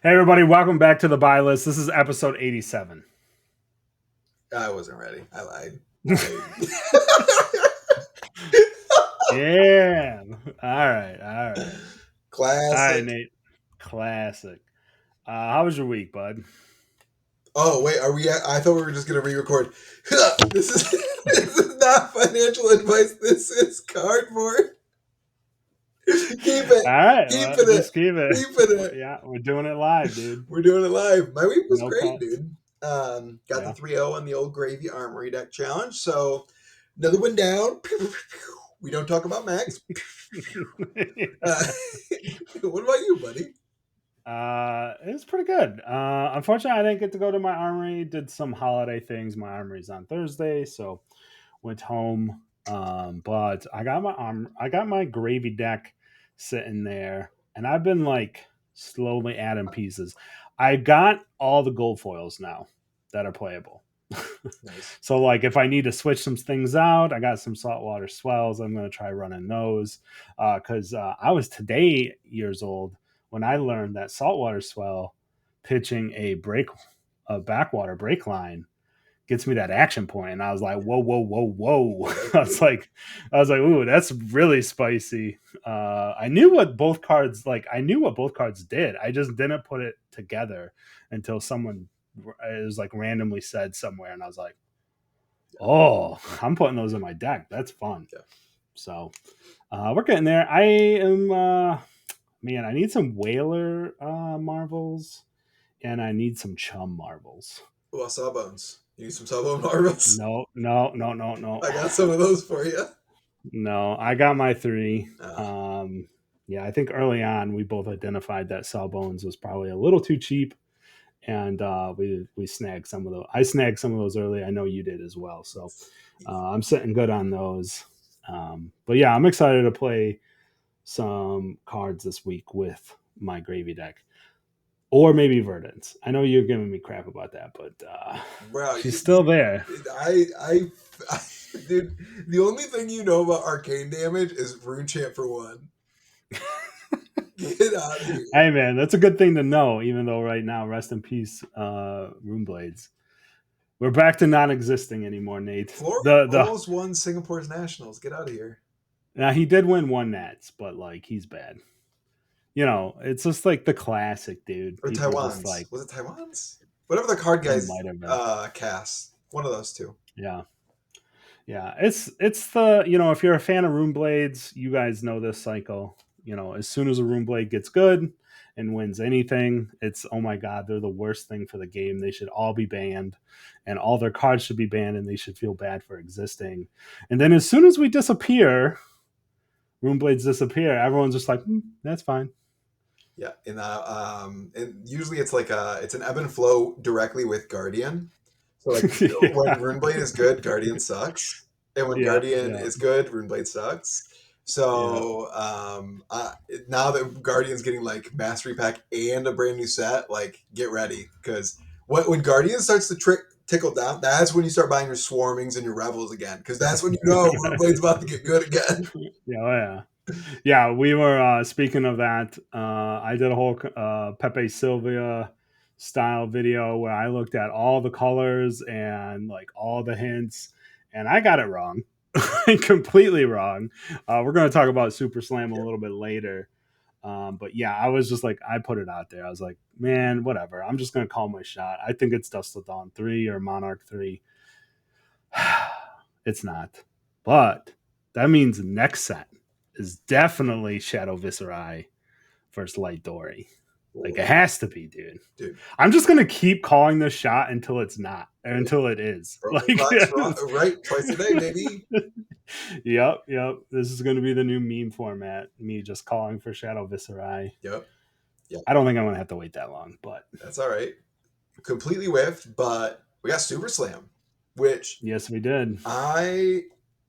Hey, everybody, welcome back to the buy list. This is episode 87. I wasn't ready. I lied. Yeah. All right. All right, Classic. Nate. Classic. How was your week, bud? Oh wait, are we? I thought we were just gonna re-record. This is this is not financial advice. This is cardboard. Keep All it. right. Well, Keeping it. just keep it. Keeping it. Yeah, we're doing it live, dude. We're doing it live. My week was No great, cuts. dude. Got the Yeah. 3-0 on the old Gravy Armory deck challenge. So another one down. We don't talk about Max. Uh, what about you, buddy? It was pretty good. Unfortunately, I didn't get to go to my armory. Did some holiday things. My armory's on Thursday, so went home. But I got my gravy deck sitting there, and I've been like slowly adding pieces. I got all the gold foils now that are playable. Nice. So like if I need to switch some things out, I got some saltwater swells. I'm gonna try running those because I was today years old when I learned that saltwater swell pitching a backwater break line gets me that action point, and I was like, whoa, whoa, whoa, whoa! I was like, ooh, that's really spicy. I knew what both cards did. I just didn't put it together until someone it was like randomly said somewhere, and I was like, oh, I'm putting those in my deck. That's fun. Yeah. So we're getting there. I am man, I need some whaler marvels and I need some chum marvels. Well, sawbones. You need some sawbone marbles? No, no, no, no, no. I got some of those for you. No, I got my three. Uh, Yeah, I think early on we both identified that Sawbones was probably a little too cheap, and we snagged some of those. I snagged some of those early. I know you did as well. So I'm sitting good on those. But yeah, I'm excited to play some cards this week with my gravy deck. Or maybe Verdance. I know you're giving me crap about that, but bro, she's still there. I, dude, the only thing you know about arcane damage is Rune Chant for one. Get out of here. Hey man, that's a good thing to know. Even though right now, rest in peace, Runeblades. We're back to non-existing anymore, Nate. Florian The almost won Singapore's nationals. Get out of here. Now he did win one Nats, but like he's bad. You know, it's just like the classic, dude. Or People just Taiwan's. like Was it Taiwan's? Whatever the card it guys might have been. cast. One of those two. Yeah. Yeah. It's the if you're a fan of Runeblades, you guys know this cycle. As soon as a Runeblade gets good and wins anything, it's oh my god, they're the worst thing for the game. They should all be banned and all their cards should be banned and they should feel bad for existing. And then as soon as we disappear, Runeblades disappear, everyone's just like, that's fine. Yeah, and usually it's like it's an ebb and flow directly with Guardian. So like when Yeah. Runeblade is good, Guardian sucks, and when Yeah. Guardian Yeah. is good, Runeblade sucks. Yeah. So now that Guardian's getting like Mastery Pack and a brand new set, like get ready because when Guardian starts to tickle down, that's when you start buying your Swarmings and your Revels again because that's when you know Runeblade's about to get good again. Yeah. Oh, yeah. Yeah, we were speaking of that. I did a whole Pepe Sylvia style video where I looked at all the colors and like all the hints, and I got it wrong, completely wrong. We're going to talk about Super Slam a little bit later, but yeah, I was just like, I put it out there. I was like, man, whatever. I'm just going to call my shot. I think it's Dust of Dawn 3 or Monarch 3. It's not, but that means next set is definitely Shadow Viscerai versus Light Dory. Like it has to be, dude. I'm just gonna keep calling this shot until it's not, or until it is. Right, twice a day, baby. Yep. This is gonna be the new meme format. Me just calling for Shadow Viscerai. Yep. I don't think I'm gonna have to wait that long, but that's all right. Completely whiffed, but we got Super Slam, which yes, we did.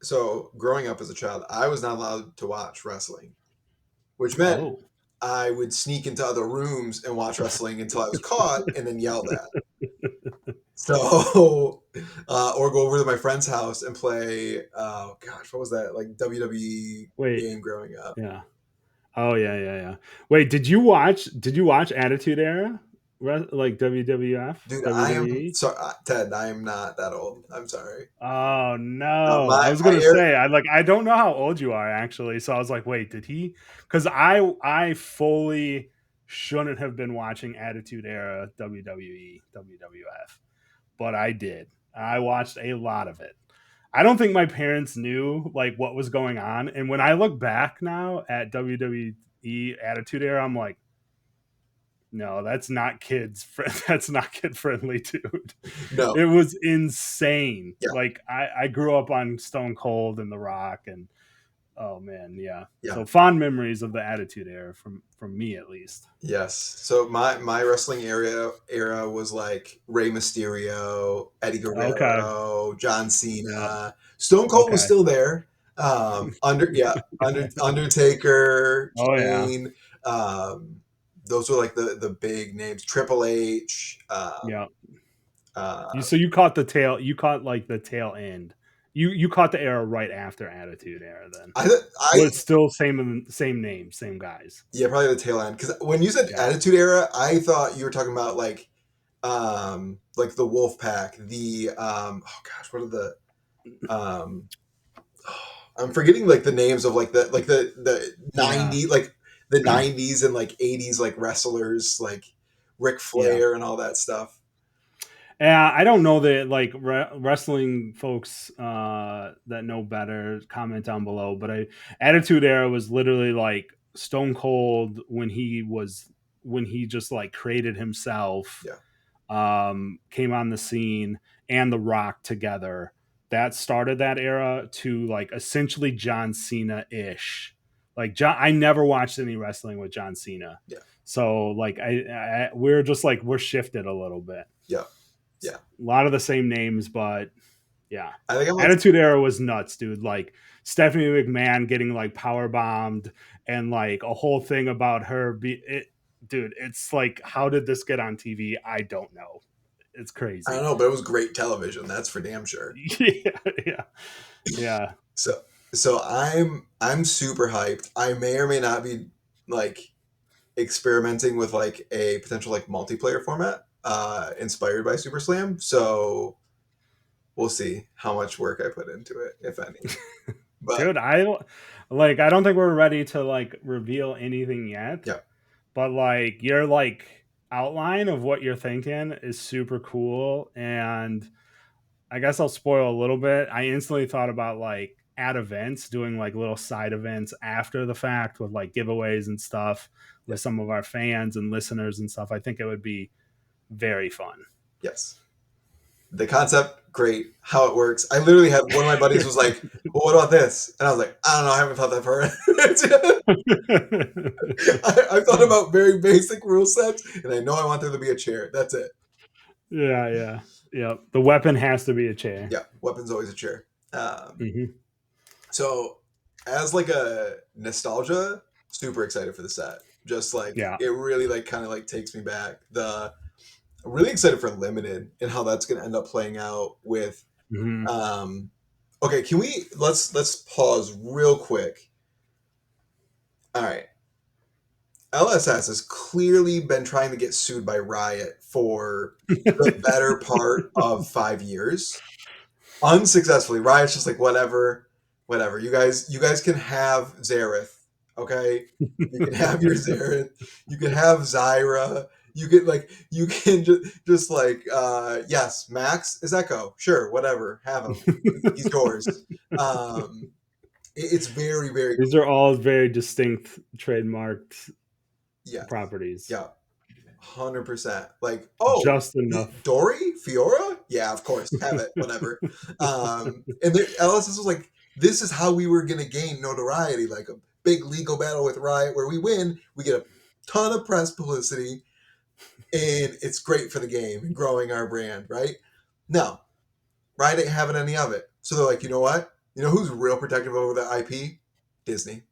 So growing up as a child, I was not allowed to watch wrestling, which meant I would sneak into other rooms and watch wrestling until I was caught and then yelled at. So, or go over to my friend's house and play. Oh gosh, what was that? Like WWE game growing up. Yeah. Oh yeah. Wait, did you watch Attitude Era Like WWF, Dude, I am WWE. sorry, Ted. I am not that old. I'm sorry. Oh no! I My was my gonna air. say I don't know how old you are actually, so I was like, wait, did he? Because I fully shouldn't have been watching Attitude Era WWE WWF, but I did. I watched a lot of it. I don't think my parents knew like what was going on, and when I look back now at WWE Attitude Era, I'm like, no, that's not that's not kid friendly, dude. No. It was insane. Yeah. Like I grew up on Stone Cold and The Rock, and oh man, yeah. Yeah. So fond memories of the Attitude Era from me at least. Yes. So my wrestling era was like Rey Mysterio, Eddie Okay. Guerrero, John Yeah. Cena. Stone Cold was Okay. still there. Undertaker, Oh yeah. Kane. Um, those were like the big names. Triple H. Yeah. Uh, You caught the tail. You caught like the tail end. You caught the era right after Attitude Era. Then I I was still same name, same guys. yeah, probably the tail end because when you said Yeah. Attitude Era, I thought you were talking about like the Wolf Pack, oh gosh, what are the um I'm forgetting like the names of like the Yeah. 90 like the 90s and like 80s like wrestlers like Ric Yeah. Flair and all that stuff. Yeah, I don't know that like wrestling folks that know better comment down below, but I Attitude Era was literally like Stone Cold when he just like created himself, Yeah. came on the scene, and The Rock together. That started that era to like essentially John Cena ish. Like I never watched any wrestling with John Cena, Yeah. so like we're just like we're shifted a little bit. Yeah. Yeah. A lot of the same names, but yeah. I think I'm like Attitude Era was nuts, dude. Like Stephanie McMahon getting like power bombed and like a whole thing about her dude, it's like how did this get on TV? I don't know. It's I don't crazy. know, but it was great television, that's for damn sure. Yeah, yeah. Yeah. So I'm super hyped. I may or may not be like experimenting with like a potential like multiplayer format inspired by Super Slam. So we'll see how much work I put into it, if any. But Dude, I don't think we're ready to like reveal anything yet, yeah, but like your like outline of what you're thinking is super cool, and I guess I'll spoil a little bit. I instantly thought about like at events doing like little side events after the fact with like giveaways and stuff yeah, with some of our fans and listeners and stuff. I think it would be very fun. yes. The concept, great. How it works. I literally had one of my buddies was like, "Well, what about this?" And I was like, "I don't know. I haven't thought that far." I thought about very basic rule sets, and I know I want there to be a chair. That's it. Yeah, yeah, yeah. The weapon has to be a chair. Yeah, weapon's always a chair. Um, Hmm. so, as like a nostalgia, super excited for the set. Just like Yeah. it really like kind of like takes me back. I'm really excited for limited and how that's going to end up playing out with. Hmm. Um, okay, can we let's pause real quick. All right, LSS has clearly been trying to get sued by Riot for the better part of 5 years. Unsuccessfully. Riot's just like whatever, whatever. You guys can have Zareth, okay? You can have your Zareth. You can have Zyra. You can just like yes, Max is Echo. Sure, whatever. Have him. He's yours. Um, it's very very These are all very distinct trademarked yes, properties. yeah. 100%. Like, oh, Just enough. Dory, Fiora, yeah, of course, have it, whatever. And LSS was like, this is how we were gonna gain notoriety, like a big legal battle with Riot, where we win, we get a ton of press publicity, and it's great for the game and growing our brand, right? No, Riot ain't having any of it. So they're like, you know what? You know who's real protective over the IP? Disney.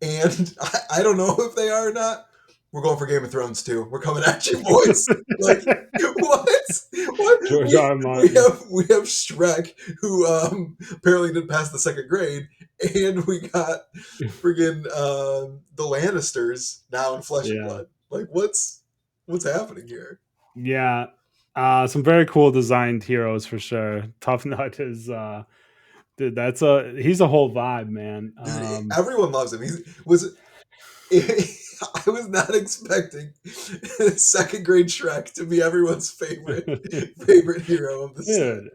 And I don't know if they are or not. We're going for Game of Thrones too. We're coming at you, boys. Like what? What? George We, R. R. we Martin. have Shrek, who apparently didn't pass the second grade, and we got friggin' the Lannisters now in Flesh and Yeah. Blood. Like what's? What's happening here? Yeah. Some very cool designed heroes for sure. Tough Nut is dude, he's a whole vibe, man. Dude, everyone loves him. I was not expecting second grade Shrek to be everyone's favorite hero of the set. Dude,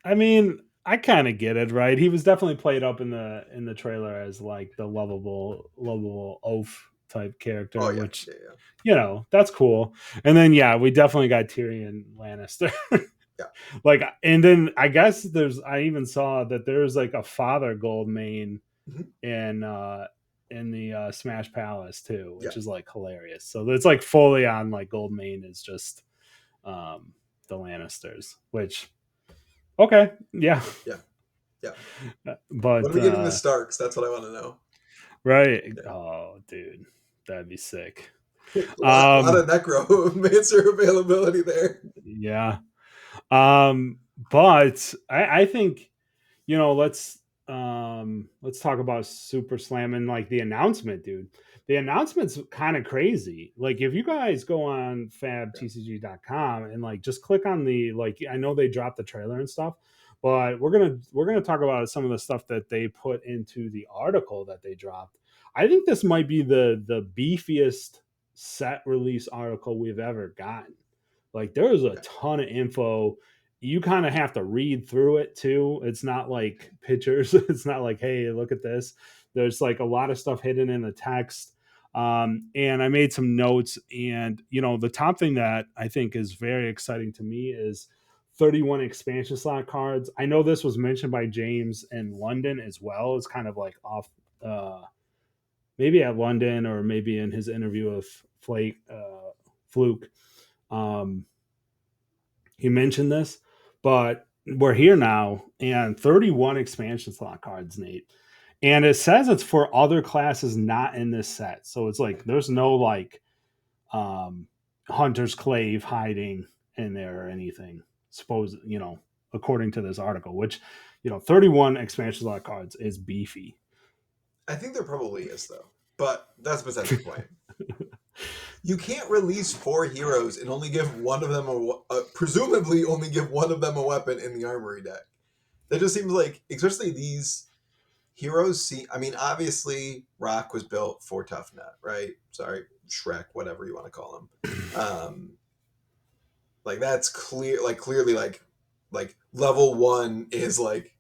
I mean, I kind of get it, right? He was definitely played up in the trailer as like the lovable oaf type Oh character, yeah, which yeah, that's cool. And then yeah, we definitely got Tyrion Lannister. yeah, Like, and then I guess I even saw that there's like a father gold main yeah. Mhm. in the Smash Palace too, Yeah, which is like hilarious. So it's like fully on like gold main is just um the Lannisters, which okay, yeah. yeah, yeah. When are But we getting the Starks? That's what I want to know. right. Yeah. Oh, dude, that'd be sick. A lot of necromancer availability there. Yeah. But I think let's talk about Super Slam and like the announcement, dude. The announcement's kind of crazy. Like if you guys go on Yeah. fabtcg.com and like just click on the like I know they dropped the trailer and stuff, but we're gonna talk about some of the stuff that they put into the article that they dropped. I think this might be the beefiest set release article we've ever gotten. Like there's a Okay. ton of info. You kind of have to read through it too. It's not like pictures. It's not like, hey, look at this. There's like a lot of stuff hidden in the text. And I made some notes. And, the top thing that I think is very exciting to me is 31 expansion slot cards. I know this was mentioned by James in London as well. It's kind of like off, maybe at London or maybe in his interview with Fluke. Um, he mentioned this, but we're here now and 31 expansion slot cards, Nate. And it says it's for other classes not in this set. So it's like there's no like Hunter's Clave hiding in there or anything. Suppose, according to this article, which, 31 expansion slot cards is beefy. I think there probably is though, but that's besides the point. You can't release four heroes and only give one of them presumably only give one of them a weapon in the armory deck. That just seems like, especially these heroes. See, I mean, obviously, Rock was built for Tough Nut, right? Sorry, Shrek, whatever you want to call him. Um, like that's clear. Like clearly, like level one is like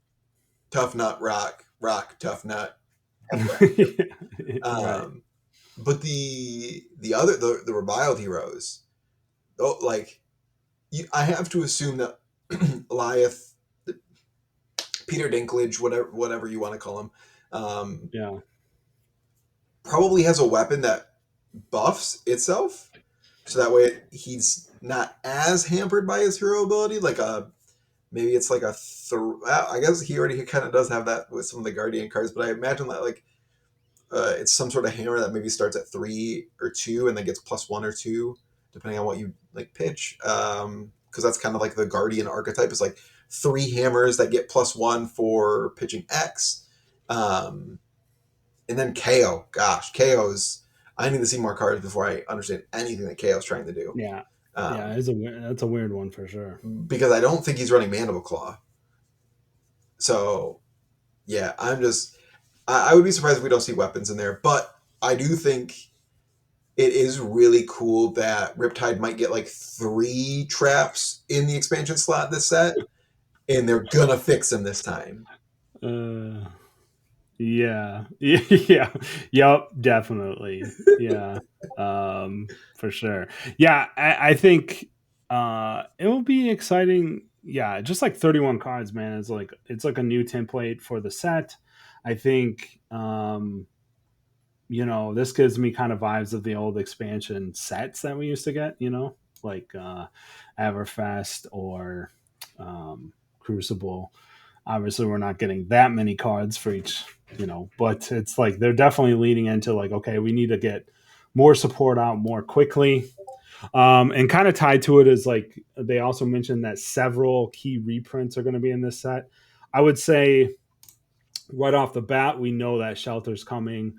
Tough Nut, Rock, Tough Nut. Right. Um, but the reviled heroes, oh, like I have to assume that Eliath, Peter Dinklage, whatever you want to call him, um, Yeah. probably has a weapon that buffs itself, so that way he's not as hampered by his hero ability. Like maybe it's like I guess he already kind of does have that with some of the Guardian cards, but I imagine that like it's some sort of hammer that maybe starts at 3 or 2 and then gets +1 or 2 depending on what you like pitch. Because that's kind of like the Guardian archetype is like 3 hammers that get +1 for pitching X. Um, and then KO. Gosh, KO's. I need to see more cards before I understand anything that KO's trying to do. Yeah. Yeah. Um, That's a weird one for sure. because I don't think he's running Mandible Claw. So yeah, I would be surprised if we don't see weapons in there, but I do think it is really cool that Riptide might get like 3 traps in the expansion slot this set, and they're gonna fix them this time. Uh, yeah. Yeah. Yep. Definitely. Yeah. For sure. Yeah. I think it will be exciting. Yeah. Just like 31 cards, man. It's like a new template for the set. I think, this gives me kind of vibes of the old expansion sets that we used to get, like Everfest or Crucible. Obviously, we're not getting that many cards for each, but it's like they're definitely leaning into like, okay, we need to get more support out more quickly. And kind of tied to it is like they also mentioned that several key reprints are going to be in this set. I would say right off the bat, we know that Shelter's coming,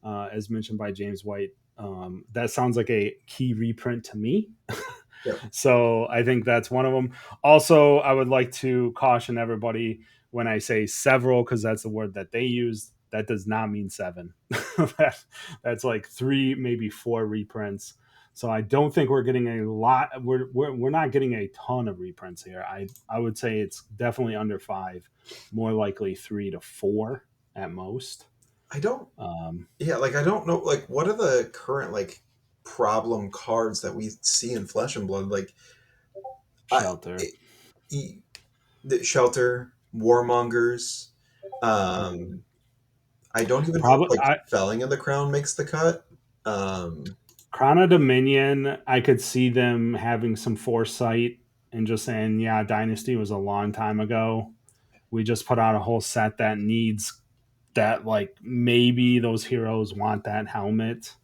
as mentioned by James White That sounds like a key reprint to me. Yep. So I think that's one of them. Also, I would like to caution everybody when I say several, because that's the word that they use. That does not mean seven. That's like three, maybe four reprints. So I don't think we're getting a lot. We're not getting a ton of reprints here. I would say it's definitely under five, more likely 3 to 4 at most. I don't. Um, Yeah, like I don't know. Like, what are the current like problem cards that we see in Flesh and Blood? Like, I Shelter. it, the Shelter, Warmongers. Mhm. Um, I don't even know if Probably like I, Felling of the Crown makes the cut. Um, Crown of Dominion, I could see them having some foresight and just saying, yeah, Dynasty was a long time ago. We just put out a whole set that needs that, like, maybe those heroes want that helmet.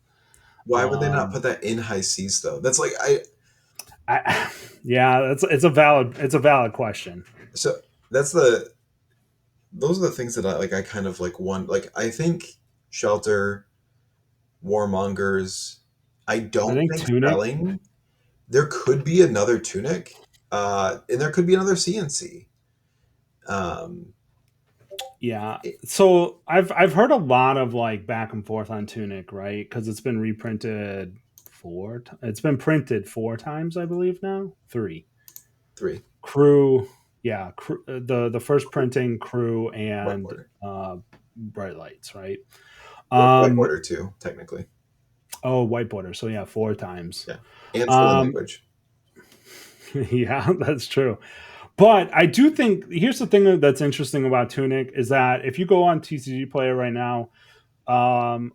why would they not Um, put that in High Seas though? That's like I, yeah, it's a valid question. so that's the those are the things that I kind of like want. Like I think Shelter, Warmongers. I I don't think think Tunic, Felling. There could be another Tunic, and there could be another CNC. Um, yeah. it- So I've heard a lot of like back and forth on Tunic, right? Because it's been reprinted it's been printed 4 times, I believe now. Three. three Crew, yeah, the first printing, Crew, white and border, Bright Lights, right? white Um, border too, technically. oh, White Border. So yeah, 4 times. Yeah, and Stolen Um, Language. yeah, that's true. But I do think here's the thing that's interesting about Tunic is that if you go on TCG Player right now, um,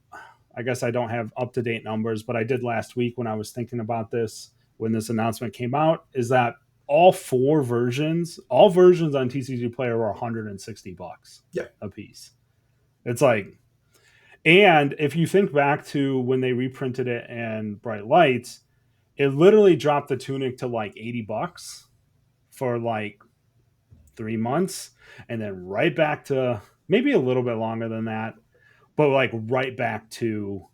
I guess I don't have up to date numbers, but I did last week when I was thinking about this when this announcement came out. Is that all versions on TCG Player were $160 Yeah, a piece. It's like, and if you think back to when they reprinted it in Bright Lights, it literally dropped the Tunic to like $80 for like 3 months, and then right back to maybe a little bit longer than that, but like right back to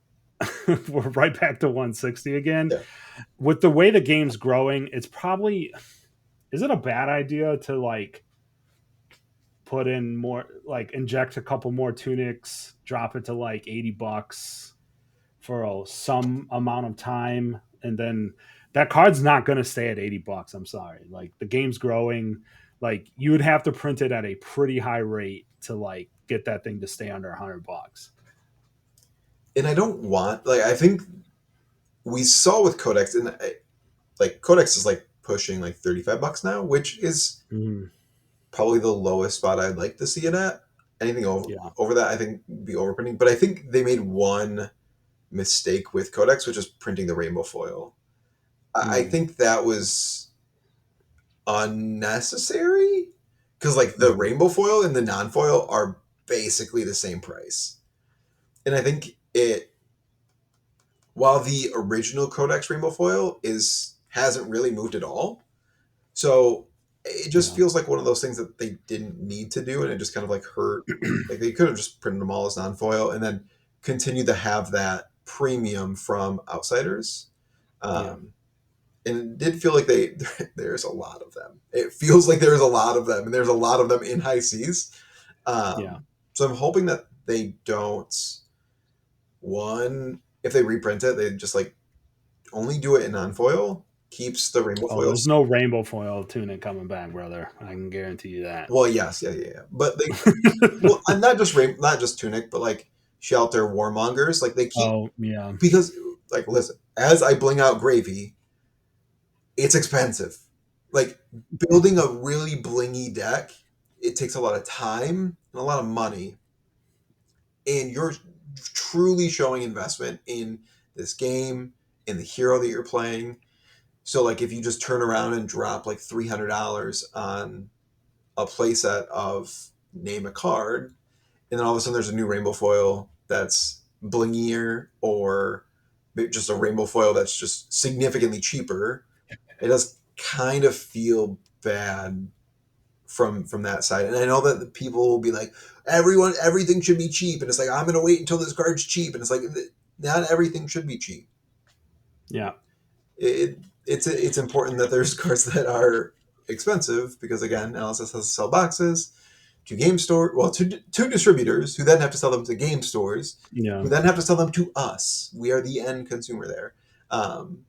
we're right back to 160 again. yeah. With the way the game's growing, it's probably, is it a bad idea to like put in more, like inject a couple more tunics, drop it to like $80 for some amount of time, and then that card's not going to stay at $80. I'm sorry. Like the game's growing. Like you would have to print it at a pretty high rate to like get that thing to stay under $100. And I don't want like I think we saw with Codex, and like Codex is like pushing like $35 now, which is Mm, probably the lowest spot I'd like to see it at. Anything yeah. over that, I think would be overprinting. But I think they made one mistake with Codex, which is printing the rainbow foil. I Mm, think that was unnecessary because like the mm, rainbow foil and the non-foil are basically the same price. And I think it while the original Codex rainbow foil is hasn't really moved at all. So it just yeah. feels like one of those things that they didn't need to do, and it just kind of like hurt. Like they could have just printed them all as non-foil, and then continued to have that premium from outsiders. Yeah. Um, and it did feel like there's a lot of them. It feels like there's a lot of them, and there's a lot of them in high seas. Yeah. So I'm hoping that they don't. One, if they reprint it, they just like only do it in non-foil. Keeps the rainbow Oh, there's foils. no rainbow foil tunic coming back, brother. I can guarantee you that. Well, yes, yeah, yeah, yeah. But they well, and not just tunic, but like shelter warmongers. Like they keep Oh, yeah. because like listen, as I bling out gravy, it's expensive. Like building a really blingy deck, it takes a lot of time and a lot of money, and you're truly showing investment in this game, in the hero that you're playing. So like if you just turn around and drop like $300 on a playset of name a card, and then all of a sudden there's a new rainbow foil that's blingier, or just a rainbow foil that's just significantly cheaper, it does kind of feel bad from that side. And I know that the people will be like, everything should be cheap, and it's like I'm gonna wait until this card's cheap, and it's like not everything should be cheap. Yeah. It's important that there's cards that are expensive because again, LSS has to sell boxes to game store, well, to distributors who then have to sell them to game stores, Yeah. who then have to sell them to us. We are the end consumer there. Um,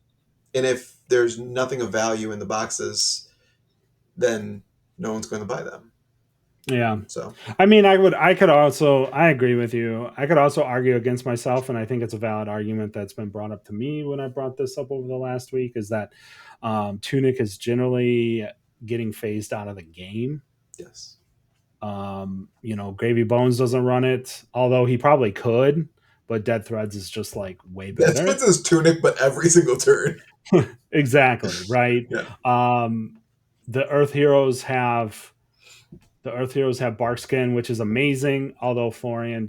and if there's nothing of value in the boxes, then no one's going to buy them. Yeah. So I mean, I agree with you. I could also argue against myself, and I think it's a valid argument that's been brought up to me when I brought this up over the last week is that Tunic is generally getting phased out of the game. yes, Gravy Bones doesn't run it, although he probably could, but Dead Threads is just like way that's what's better. his tunic, but every single turn. Exactly, right? Yeah, Um, the Earth Heroes have Barkskin, which is amazing, although Florian's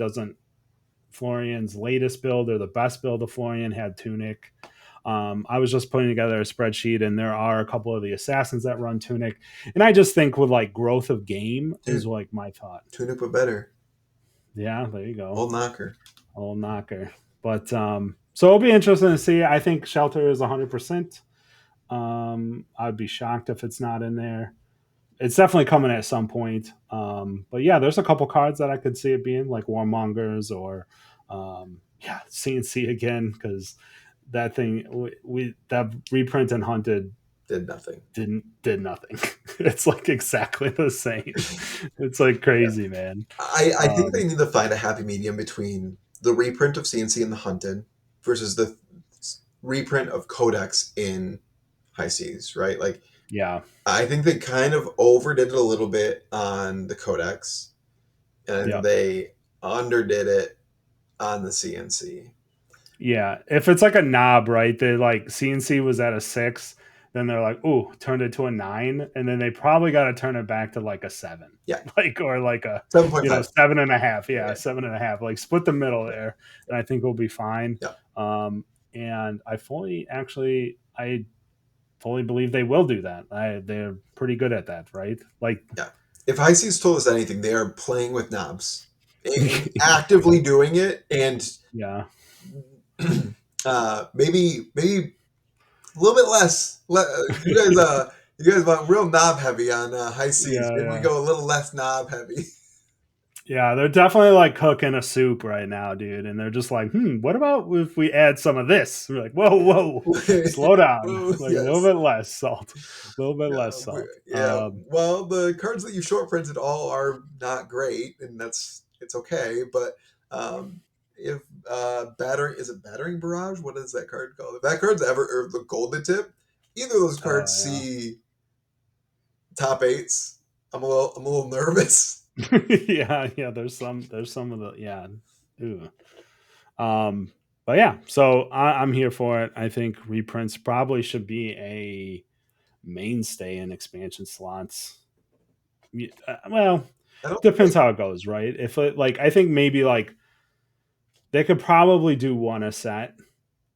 latest build or the best build of Florian had Tunic. I was just putting together a spreadsheet, and there are a couple of the assassins that run Tunic, and I just think with like growth of game is dude, like my thought. tunic but better. Yeah, there you go, Old knocker. old knocker. But so it'll be interesting to see. I think Shelter is 100%. I'd be shocked if it's not in there. It's definitely coming at some point. But yeah, there's a couple cards that I could see it being like Warmongers or yeah, CNC again because that thing we that reprint and hunted Did nothing. did nothing. It's like exactly the same. It's like Yeah. crazy, man. I think they need to find a happy medium between the reprint of CNC in the Hunted versus the reprint of Codex in High Seas, right? Like, Yeah, I think they kind of overdid it a little bit on the Codex, and yeah, they underdid it on the CNC. yeah. If it's like a knob, right? They like CNC was at a 6, then they're like, "Ooh, turned it to a 9," and then they probably got to turn it back to like a 7, Yeah, like or like a 7.5. 7.5. Yeah, Yeah, 7.5. Like split the middle yeah, there, and I think we'll be fine. yeah. And I fully believe they will do that. They're pretty good at that, right? Like, Yeah. If High Seas told us anything, they are playing with knobs and actively doing it, and yeah, maybe a little bit less. You guys went real knob heavy on High Seas. yeah, Maybe we yeah. go a little less knob heavy. Yeah, they're definitely like cooking a soup right now, dude. And they're just like, what about if we add some of this? We're like, whoa, whoa, slow down. Well, Like a little yes. bit less salt. A little bit less salt. Yeah. Well, the cards that you short printed all are not great, and it's okay. But if battering is it battering barrage? What is that card called? If that card's ever or the golden tip, either of those cards Yeah. see top eights. I'm a little nervous. Yeah, yeah. There's some of the yeah. Ooh. But yeah, so I'm here for it. I think reprints probably should be a mainstay in expansion slots. Well, I don't depends think how it goes, right? If it like, I think maybe like they could probably do one a set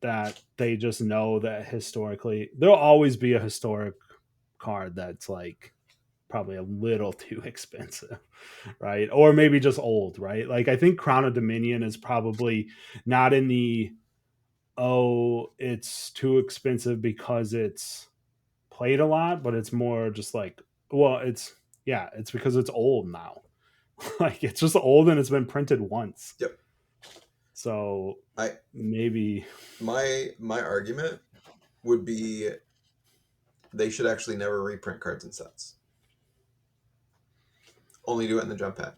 that they just know that historically there'll always be a historic card that's like probably a little too expensive, right? Or maybe just old, right? Like I think Crown of Dominion is probably not in the it's too expensive because it's played a lot, but it's more just like it's because it's old now. Like it's just old and it's been printed once. yep. So I maybe my argument would be they should actually never reprint cards in sets. Only do it in the jump pack.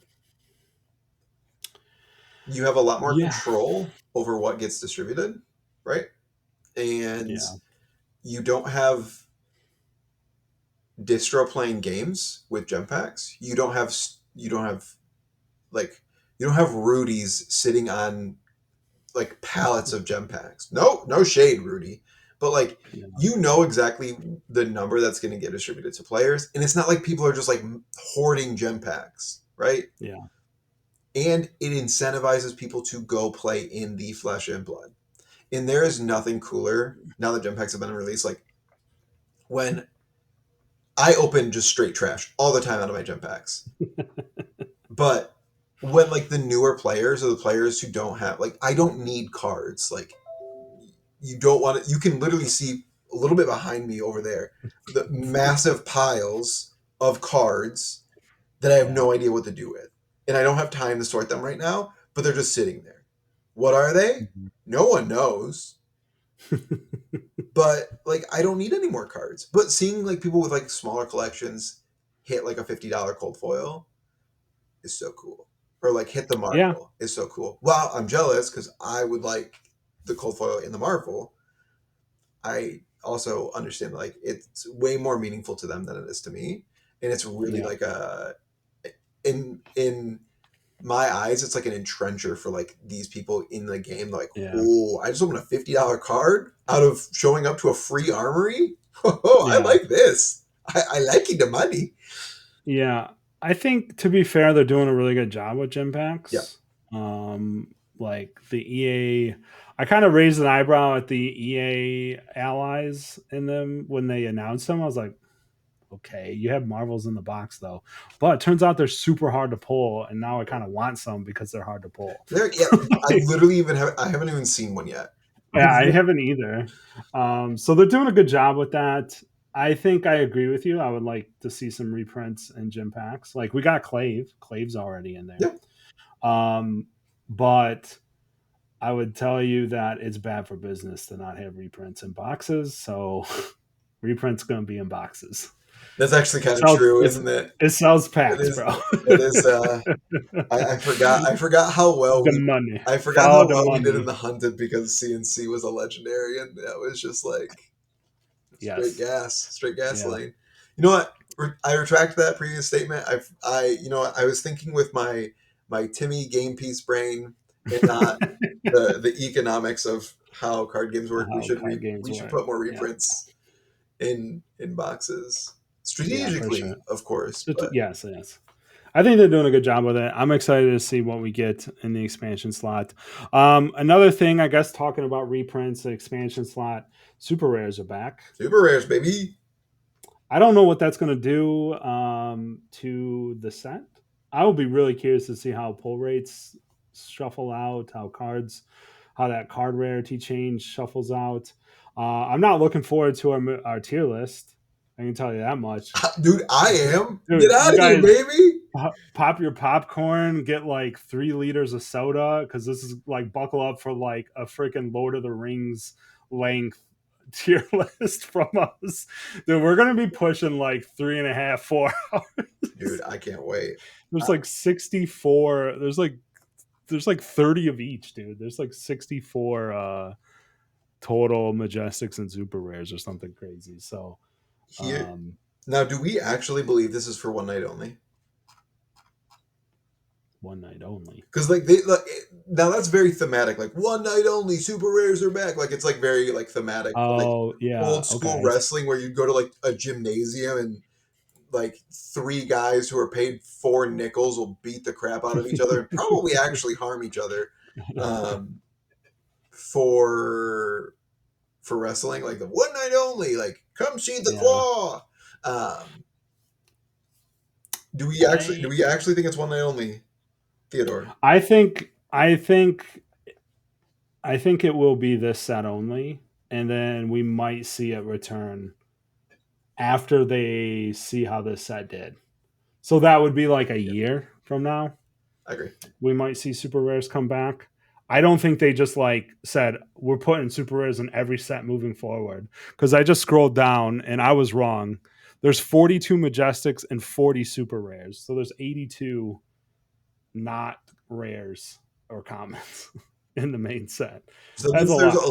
You have a lot more yeah, control over what gets distributed, right? And yeah, you don't have distro playing games with gem packs. You don't have like you don't have Rudies sitting on like pallets of gem packs. No shade, Rudy, but like yeah, you know exactly the number that's going to get distributed to players, and it's not like people are just like hoarding gem packs, right? yeah, And it incentivizes people to go play in the flesh and blood. And there is nothing cooler now that gem packs have been released. Like when I open just straight trash all the time out of my gem packs, but when like the newer players or the players who don't have like I don't need cards. Like you don't want it. You can literally see a little bit behind me over there the massive piles of cards that I have Yeah. no idea what to do with, and I don't have time to sort them right now. But they're just sitting there. What are they? Mhm. No one knows. But like I don't need any more cards. But seeing like people with like smaller collections hit like a $50 cold foil is so cool. Or like hit the Yeah. Marvel is so cool. Well, I'm jealous because I would like the cold foil in the Marvel. I also understand like it's way more meaningful to them than it is to me, and it's really Yeah. like a in my eyes, it's like an entrencher for like these people in the game. Like, Yeah. oh, I just opened a $50 card out of showing up to a free armory. Oh, I Yeah. like this. I like the money. Yeah. I think to be fair, they're doing a really good job with gym Yeah, packs. Like the EA, I kind of raised an eyebrow at the EA allies in them when they announced them. I was like, okay, you have Marvels in the box though, but it turns out they're super hard to pull, and now I kind of want some because they're hard to pull. there. Yeah, I literally even have. I haven't even seen one yet. Yeah, I haven't either. So they're doing a good job with that. I think I agree with you. I would like to see some reprints and gym packs. Like we got Clave. Clave's already in there. Yeah, Um, but I would tell you that it's bad for business to not have reprints in boxes. So reprints going to be in boxes. that's actually It kind of sells, true, it's, isn't it? it sells It packs, is. bro. It is. I forgot. I forgot how well The we. money. I forgot Follow how the well we did in money. the hunted because CNC was a legendary, and that was just like straight Yes. gas, straight Yeah. gasoline. You know what? I retract that previous statement. You know, what? I was thinking with my Timmy game piece brain and not the economics of how card games work. How card games We should work. put more Yeah. reprints in boxes Yeah, for sure. strategically, of course. But Yes, yes. I think they're doing a good job with it. I'm excited to see what we get in the expansion slot. Another thing, I guess, talking about reprints, the expansion slot, super rares are back. super rares, baby. I don't know what that's going to do to the set. I will be really curious to see how pull rates shuffle out, how that card rarity change shuffles out. I'm not looking forward to our tier list. I can tell you that much. Dude, I am. Get Dude, you out of here, guys baby. pop your popcorn, get like 3 liters of soda because this is like buckle up for like a freaking Lord of the Rings length tier list from us. Dude, we're gonna be pushing like 3.5, 4 hours. Dude, I can't wait. There's like 64. There's like 30 of each, dude. There's like 64 total majestics and super rares or something crazy. So Here um now, do we actually believe this is for one night only? one night only. Because like they like now that's very thematic. Like one night only, super rares are back. Like it's like very like thematic, like Oh yeah, old school okay. wrestling where you'd go to like a gymnasium and like three guys who are paid 4 nickels will beat the crap out of each other and probably actually harm each other um, for wrestling. Like the one night only. Like come see the Yeah. claw. Um, do I we actually think it's one night only, Theodore? I think I think it will be this set only, and then we might see it return after they see how this set did. So that would be like a Yeah, year from now. I agree. We might see super rares come back. I don't think they just like said we're putting super rares in every set moving forward because I just scrolled down and I was wrong. There's 42 majestics and 40 super rares, so there's 82 not rares or commons in the main set. So that That's a means lot.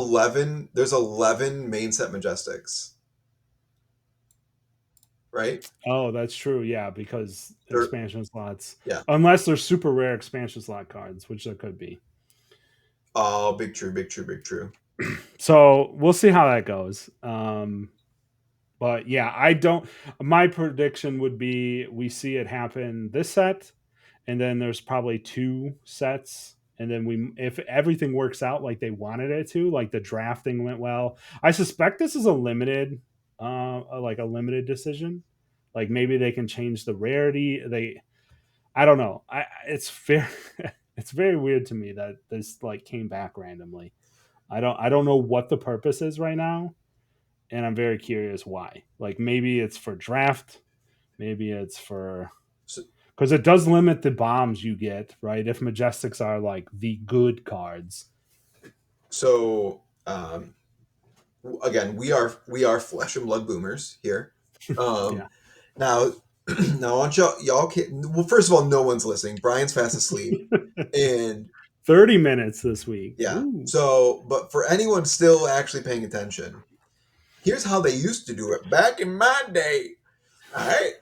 11 main set majestics, right? Oh, that's true. Yeah, because There, expansion slots, yeah. unless they're super rare expansion slot cards, which there could be. Oh, big true, big true, big true. So we'll see how that goes. But yeah, I don't. My prediction would be we see it happen this set, and then there's probably 2 sets, and then if everything works out like they wanted it to, like the drafting went well. I suspect this is like a limited decision. Like maybe they can change the rarity. I don't know. It's fair. It's very weird to me that this like came back randomly. I don't know what the purpose is right now, and I'm very curious why. Like maybe it's for draft, maybe it's for So, because it does limit the bombs you get, right? If Majestics are like the good cards. so again, we are flesh and blood boomers here. Um, Yeah. now, now I want y'all can well. First of all, no one's listening. Brian's fast asleep, and 30 minutes this week. yeah. Ooh. So, but for anyone still actually paying attention, here's how they used to do it back in my day. All right,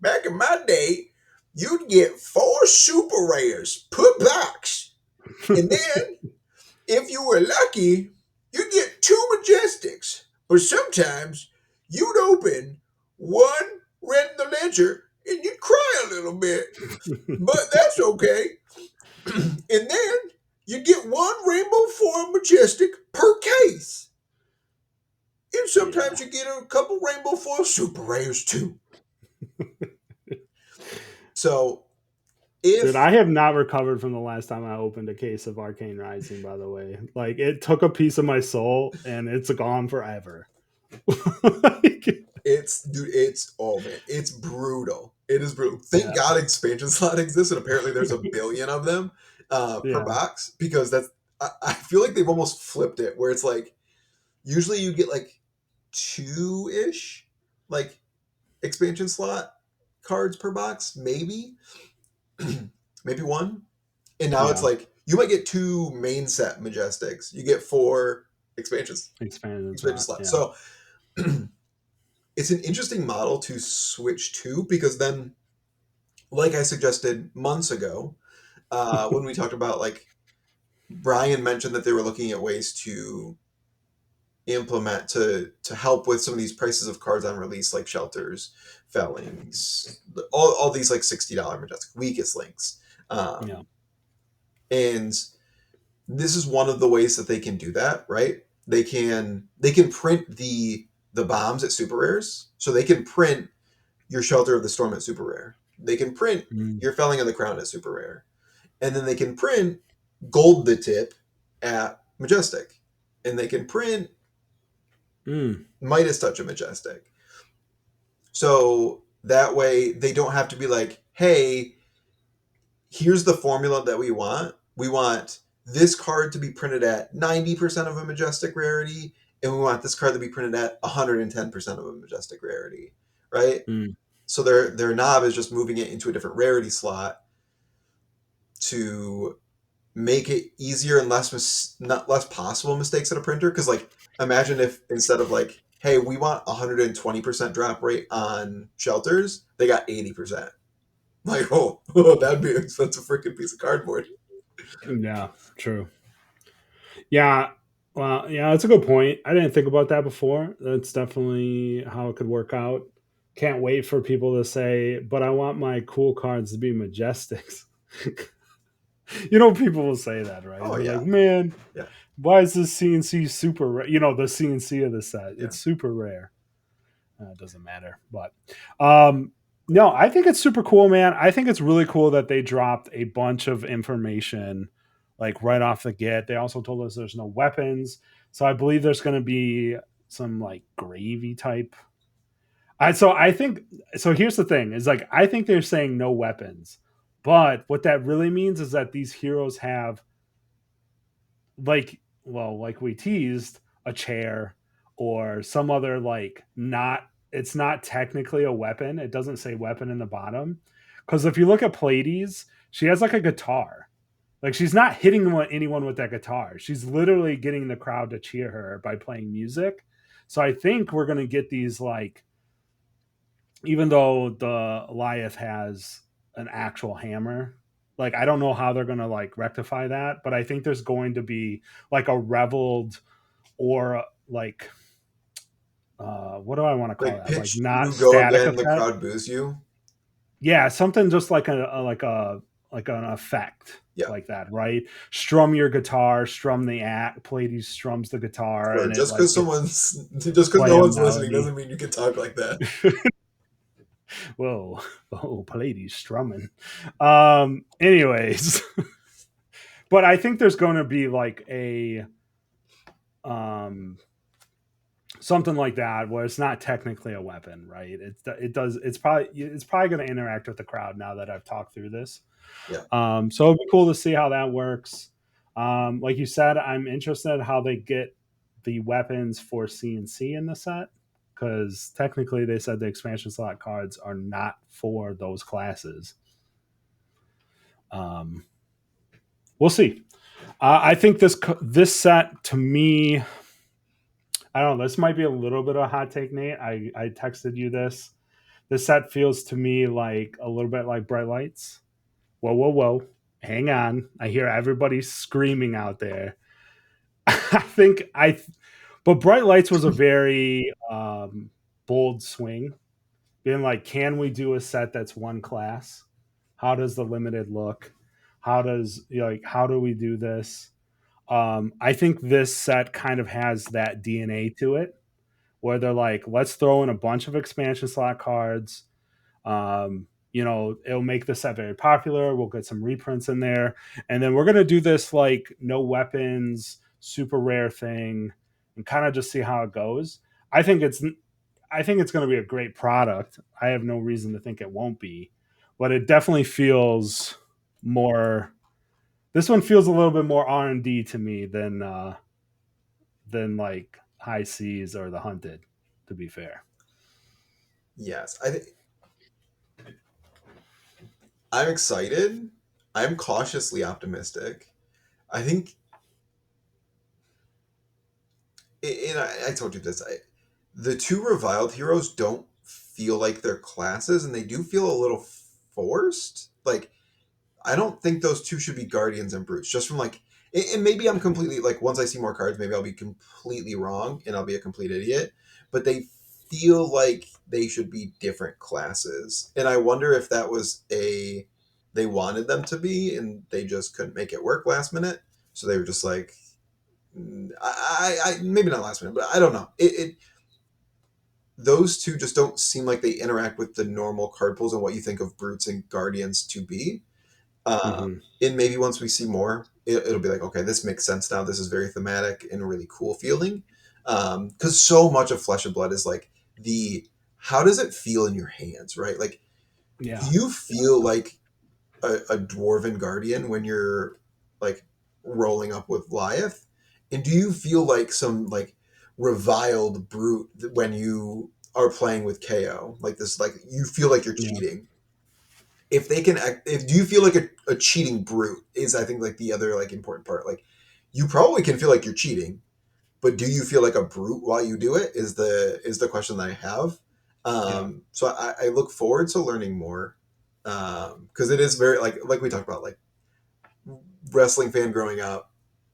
back in my day, you'd get 4 super rares per box, and then if you were lucky, you'd get 2 majestics. But sometimes you'd open one red in the ledger and you'd cry a little bit. But that's okay. And then you'd get one rainbow foil majestic per case. And sometimes Yeah. you get a couple rainbow foil super rares too. So Dude, if I have not recovered from the last time I opened a case of Arcane Rising, by the way. Like, it took a piece of my soul and it's gone forever. Like, it's oh man, it's brutal. It is brutal. Thank yeah. God expansion slot exists, and apparently there's a billion of them per Yeah. box because I feel like they've almost flipped it where it's like usually you get like 2-ish like expansion slot cards per box, maybe maybe one, and now it's Yeah. like you might get 2 main set majestics. You get 4 Expanded expansion slot. slots. Yeah. So it's an interesting model to switch to because then, like I suggested months ago, when we talked about like Brian mentioned that they were looking at ways to implement to help with some of these prices of cards on release, like shelters, fellings, all these like $60 majestic weakest links, Yeah. and this is one of the ways that they can do that. Right? They can print the bombs at super rares, so they can print your Shelter of the Storm at super rare. They can print Mm. your Felling of the Crown at super rare. And then they can print Gold the Tip at Majestic. And they can print Mm. Midas Touch at Majestic. So that way they don't have to be like, hey, here's the formula that we want. We want this card to be printed at 90% of a Majestic rarity, and we want this card to be printed at 110% of a Majestic rarity. Right? Mm. So their knob is just moving it into a different rarity slot to make it easier and not less possible mistakes at a printer. Because like imagine if instead of like, hey, we want 120% drop rate on shelters, they got 80%. Like, that'd be an expensive freaking piece of cardboard. Yeah. True. Yeah. Well, yeah, that's a good point. I didn't think about that before. That's definitely how it could work out. Can't wait for people to say, but I want my cool cards to be Majestics. People will say that, right? Oh They're like, yeah, man, yeah, why is this CNC super rare? The CNC of the set. yeah. It's super rare. It doesn't matter. But no, I think it's super cool, man. I think it's really cool that they dropped a bunch of information like right off the get. They also told us there's no weapons. So I believe there's going to be some like gravy type. I think so. Here's the thing: is like I think they're saying no weapons, but what that really means is that these heroes have like we teased, a chair or some other like not it's not technically a weapon. It doesn't say weapon in the bottom. Because if you look at Pleiades, she has like a guitar. Like she's not hitting anyone with that guitar. She's literally getting the crowd to cheer her by playing music. So I think we're gonna get these like, even though the Goliath has an actual hammer, like I don't know how they're gonna like rectify that, but I think there's going to be like a reveled or like what do I want to call Like that? Like pitch not you go static again, the effect. crowd boos you. Yeah, something just like like an effect Yeah, like that, right? Strum your guitar, strum the act, Pleiades strums the guitar, sure. and it Just like because gets just because play no a one's listening melody. doesn't mean you can talk like that. Whoa, oh, Pallades strumming. Anyways, but I think there's going to be like a um something like that where it's not technically a weapon, right? It's probably going to interact with the crowd now that I've talked through this. Yeah. So it'll be cool to see how that works. Like you said, I'm interested in how they get the weapons for CNC in the set because technically they said the expansion slot cards are not for those classes. Um, we'll see. I think this set to me, I don't know. This might be a little bit of a hot take, Nate. I texted you this. This set feels to me like a little bit like Bright Lights. Whoa, whoa, whoa. Hang on. I hear everybody screaming out there. I think but Bright Lights was a very bold swing. Being like, can we do a set that's one class? How does the limited look? How do we do this? I think this set kind of has that DNA to it where they're like, let's throw in a bunch of expansion slot cards. It'll make the set very popular. We'll get some reprints in there. And then we're going to do this like no weapons, super rare thing and kind of just see how it goes. I think it's I think it's going to be a great product. I have no reason to think it won't be, but it definitely feels more. This one feels a little bit more R&D to me than like High Seas or The Hunted. To be fair, Yes. I'm excited. I'm cautiously optimistic. I think, and I told you this, the two reviled heroes don't feel like they're classes, and they do feel a little forced. Like, I don't think those two should be guardians and brutes. Just from like, and maybe I'm completely like, once I see more cards, maybe I'll be completely wrong and I'll be a complete idiot. But they feel like they should be different classes, and I wonder if that was they wanted them to be, and they just couldn't make it work last minute. So they were just like, I maybe not last minute, but I don't know. Those two just don't seem like they interact with the normal card pools and what you think of brutes and guardians to be. mm-hmm. And maybe once we see more, it'll be like, okay, this makes sense now. This is very thematic and really cool feeling. Because so much of Flesh and Blood is like the how does it feel in your hands, right? Like, do Yeah, you yeah, feel like a dwarven guardian when you're like rolling up with Goliath? And do you feel like some like reviled brute when you are playing with KO? Like this, like you feel like you're yeah, cheating. If they can act, if do you feel like a cheating brute is I think like the other like important part. Like you probably can feel like you're cheating, but do you feel like a brute while you do it is the question that I have. yeah. So I look forward to learning more because it is very like we talked about like wrestling fan growing up.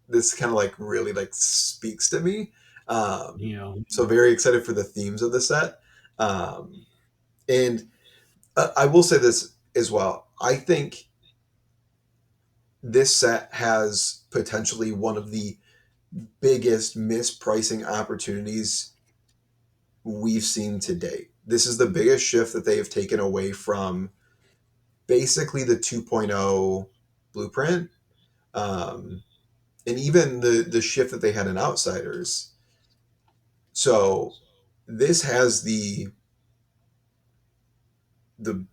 This kind of like really like speaks to me. So very excited for the themes of the set. Um, and I will say this as well. I think this set has potentially one of the biggest mispricing opportunities we've seen to date. This is the biggest shift that they have taken away from basically the 2.0 blueprint, um, and even the shift that they had in Outsiders. So this has the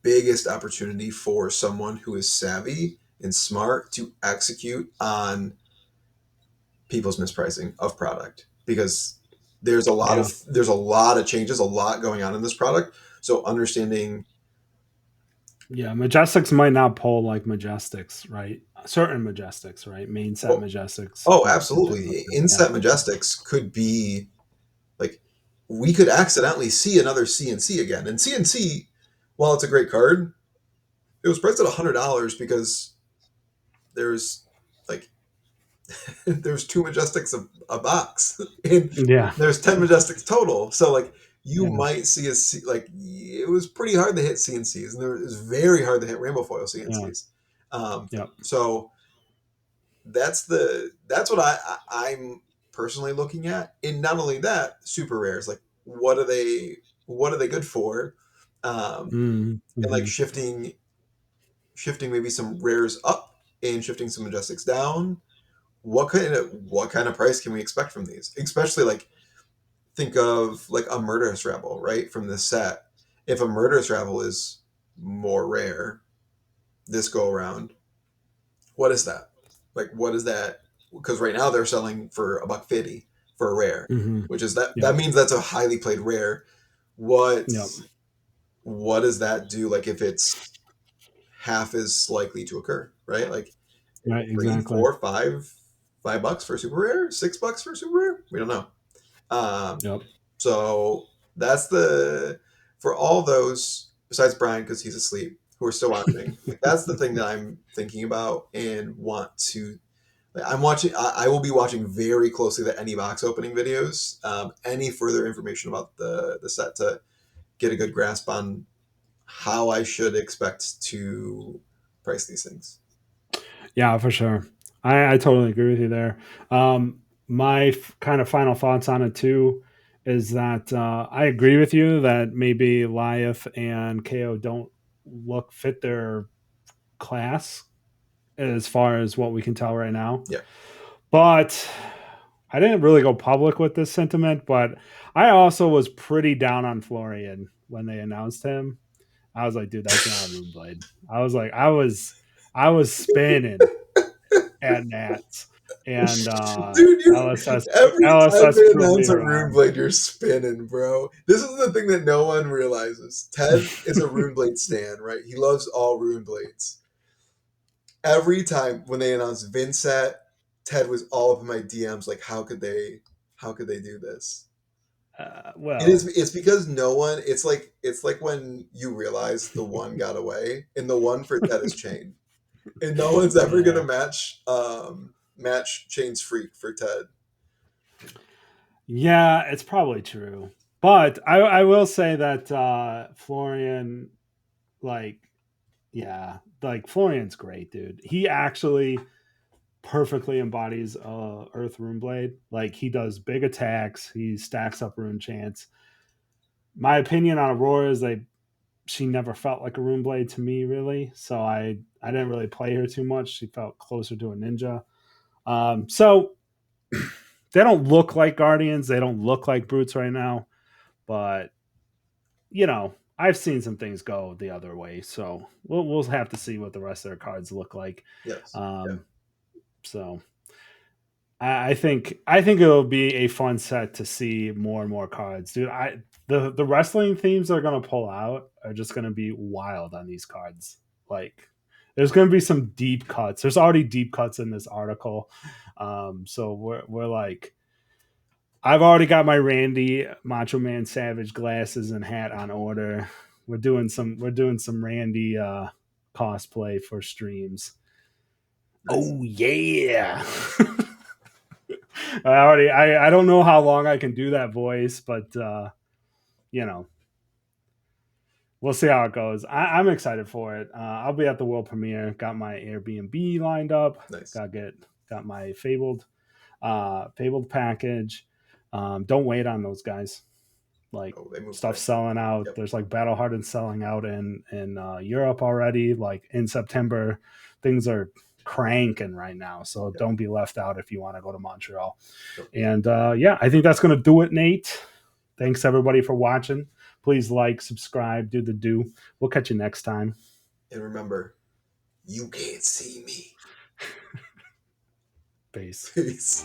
biggest opportunity for someone who is savvy and smart to execute on people's mispricing of product because Yeah. there's a lot of changes, a lot going on in this product. So understanding, Yeah, Majestics might not pull like Majestics, right? Certain Majestics, right? Main set well, Majestics oh, and things like absolutely, that. Yeah. inset majestics could be like we could accidentally see another CNC again, and CNC, while it's a great card, it was priced at $100 because there's like there's two Majestics a box, and Yeah. there's 10 Majestics total. So like you Yeah. might see like it was pretty hard to hit CNCs, and it was very hard to hit rainbow foil Yeah. CNCs. Yeah. So that's what I'm personally looking at, and not only that, super rares. Like what are they good for? And like Mm-hmm. shifting maybe some rares up and shifting some majestics down. What kind of price can we expect from these? Especially like think of like a murderous rebel, right? From this set. If a murderous rebel is more rare this go around, what is that? Like what is that? Because right now they're selling for $1.50 for a rare, Mm-hmm. which is that Yep. means that's a highly played rare. What Yep. what does that do? Like if it's half as likely to occur, right? Like Right. three, Exactly. four, $5 for a super rare, $6 for a super rare. We don't know. Um, Yep. so that's the for all those besides Brian because he's asleep who are still watching. Like that's the thing that I'm thinking about and want to. Like, I'm watching. I will be watching very closely the any box opening videos. Any further information about the set to get a good grasp on how I should expect to price these things. Yeah, for sure. I totally agree with you there. My kind of final thoughts on it too is that I agree with you that maybe Liath and KO don't look fit their class as far as what we can tell right now. Yeah. But I didn't really go public with this sentiment, but I also was pretty down on Florian when they announced him. I was like, dude, that's not a Runeblade. I was like, I was spinning at Nats and Dude, LSS every time LSS they proved me announce a wrong. Runeblade, you're spinning, bro. This is the thing that no one realizes. Ted is a Runeblade stan, right? He loves all Runeblades. Every time when they announced Vincent, Ted was all up in my DMs like, how could they do this? Well, It's because no one. It's like when you realize the one got away, and the one for Ted is Chain, and no one's ever gonna yeah, match Chain's Freak for Ted. yeah, it's probably true. But I will say that Florian, like, yeah, like Florian's great, dude. He actually perfectly embodies Earth Runeblade. Like he does big attacks, he stacks up rune chants. My opinion on Aurora is like she never felt like a Runeblade to me, really. So I didn't really play her too much. She felt closer to a ninja. So they don't look like Guardians. They don't look like Brutes right now. But you know, I've seen some things go the other way. So we'll have to see what the rest of their cards look like. Yes. Yeah. Um, so I think it'll be a fun set to see more and more cards, dude. The wrestling themes they're gonna pull out are just gonna be wild on these cards. Like, there's gonna be some deep cuts. There's already deep cuts in this article, so we're like, I've already got my Randy Macho Man Savage glasses and hat on order. We're doing some Randy cosplay for streams. Nice. Oh yeah. I don't know how long I can do that voice, but you know, we'll see how it goes. I'm excited for it. I'll be at the world premiere. Got my Airbnb lined up. Nice. Got my Fabled package. Don't wait on those guys. Like Oh, they move stuff quick. selling out. Yep. There's like Battle Hardened selling out in Europe already. Like in September, things are cranking right now. So Yep. don't be left out if you want to go to Montreal. Yep. And yeah, I think that's going to do it, Nate. Thanks everybody for watching. Please like, subscribe, do the do. We'll catch you next time. And remember, you can't see me. Peace. Peace.